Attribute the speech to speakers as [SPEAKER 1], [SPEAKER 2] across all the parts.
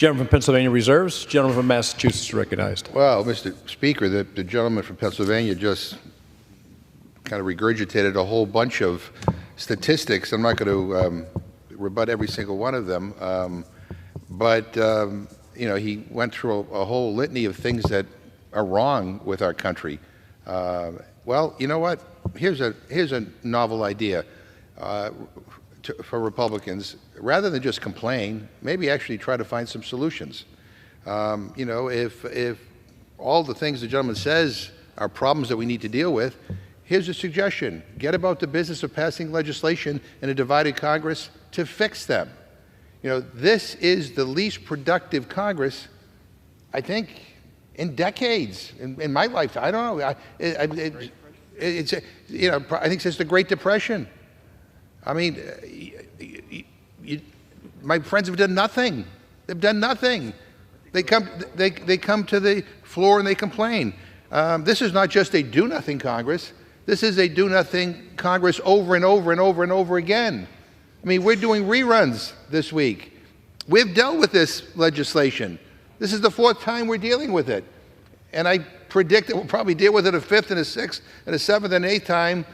[SPEAKER 1] Gentleman from Pennsylvania reserves. Gentleman from Massachusetts recognized.
[SPEAKER 2] Well, Mr. Speaker, the gentleman from Pennsylvania just kind of regurgitated a whole bunch of statistics. I'm not going to rebut every single one of them, but you know, he went through a whole litany of things that are wrong with our country. Well, you know what? Here's a novel idea for Republicans. Rather than just complain, maybe actually try to find some solutions. You know, if all the things the gentleman says are problems that we need to deal with, here's a suggestion. Get about the business of passing legislation in a divided Congress to fix them. You know, this is the least productive Congress, I think, in decades, in my lifetime. I don't know. It's you know, I think since the Great Depression. I mean, my friends have done nothing. They've done nothing. They come to the floor and they complain. This is not just a do-nothing Congress. This is a do-nothing Congress over and over and over and over again. I mean, we're doing reruns this week. We've dealt with this legislation. This is the fourth time we're dealing with it. And I predict that we'll probably deal with it a fifth and a sixth and a seventh and eighth time,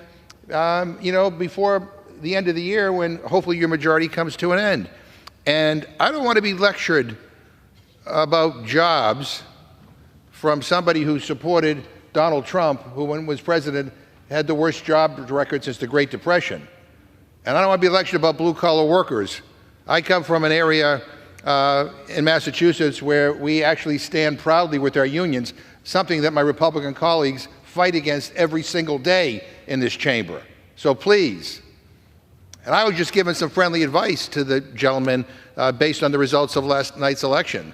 [SPEAKER 2] you know, before the end of the year when hopefully your majority comes to an end. And I don't want to be lectured about jobs from somebody who supported Donald Trump, who when was president had the worst job record since the Great Depression. And I don't want to be lectured about blue-collar workers. I come from an area in Massachusetts where we actually stand proudly with our unions, something that my Republican colleagues fight against every single day in this chamber. So please. And I was just giving some friendly advice to the gentleman based on the results of last night's election,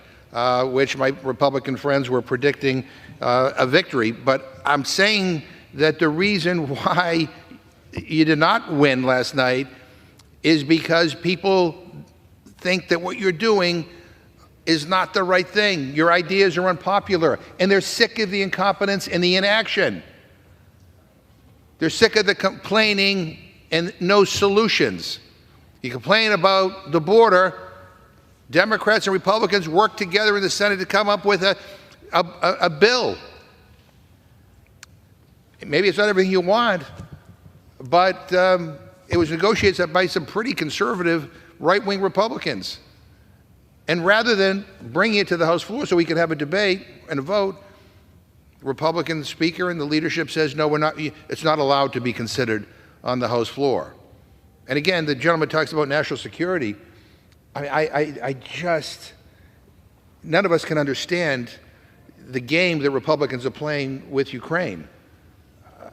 [SPEAKER 2] which my Republican friends were predicting a victory. But I'm saying that the reason why you did not win last night is because people think that what you're doing is not the right thing. Your ideas are unpopular, and they're sick of the incompetence and the inaction. They're sick of the complaining and no solutions. You complain about the border. Democrats and Republicans work together in the Senate to come up with a bill. Maybe it's not everything you want, but it was negotiated by some pretty conservative right-wing Republicans. And rather than bringing it to the House floor so we could have a debate and a vote, the Republican speaker and the leadership says, no, it's not allowed to be considered on the House floor. And again, the gentleman talks about national security. I mean, I just, none of us can understand the game that Republicans are playing with Ukraine.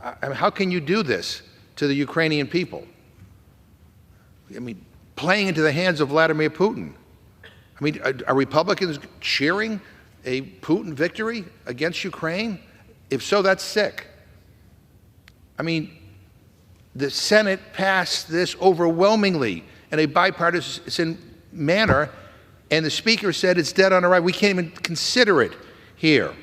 [SPEAKER 2] I mean, how can you do this to the Ukrainian people? I mean, playing into the hands of Vladimir Putin. I mean, are Republicans cheering a Putin victory against Ukraine? If so, that's sick. I mean, the Senate passed this overwhelmingly in a bipartisan manner, and the Speaker said it's dead on arrival. We can't even consider it here.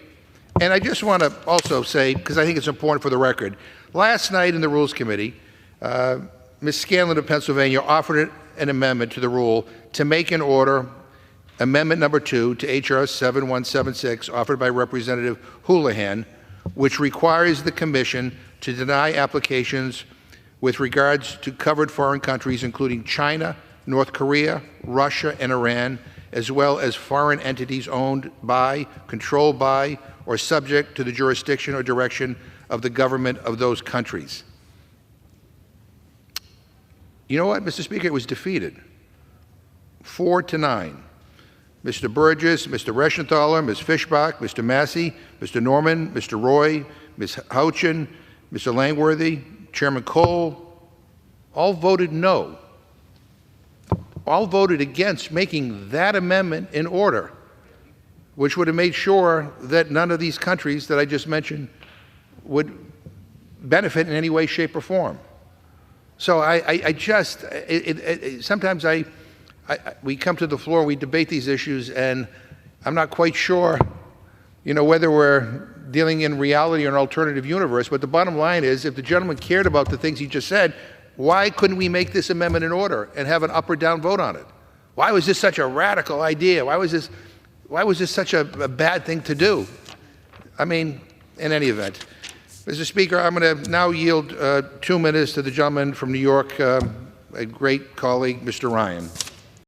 [SPEAKER 2] And I just want to also say, because I think it's important for the record, last night in the Rules Committee, Ms. Scanlon of Pennsylvania offered an amendment to the rule to make an order, amendment number 2 to H.R. 7176, offered by Representative Houlihan, which requires the Commission to deny applications with regards to covered foreign countries, including China, North Korea, Russia, and Iran, as well as foreign entities owned by, controlled by, or subject to the jurisdiction or direction of the government of those countries. You know what, Mr. Speaker? It was defeated, 4-9. Mr. Burgess, Mr. Reschenthaler, Ms. Fischbach, Mr. Massey, Mr. Norman, Mr. Roy, Ms. Houchin, Mr. Langworthy, Chairman Cole, all voted no. All voted against making that amendment in order, which would have made sure that none of these countries that I just mentioned would benefit in any way, shape, or form. So sometimes we come to the floor, we debate these issues, and I'm not quite sure, you know, whether we're dealing in reality or an alternative universe. But the bottom line is, if the gentleman cared about the things he just said, why couldn't we make this amendment in order and have an up or down vote on it? Why was this such a radical idea? Why was this such a bad thing to do? I mean, in any event. Mr. Speaker, I'm going to now yield 2 minutes to the gentleman from New York, a great colleague, Mr. Ryan.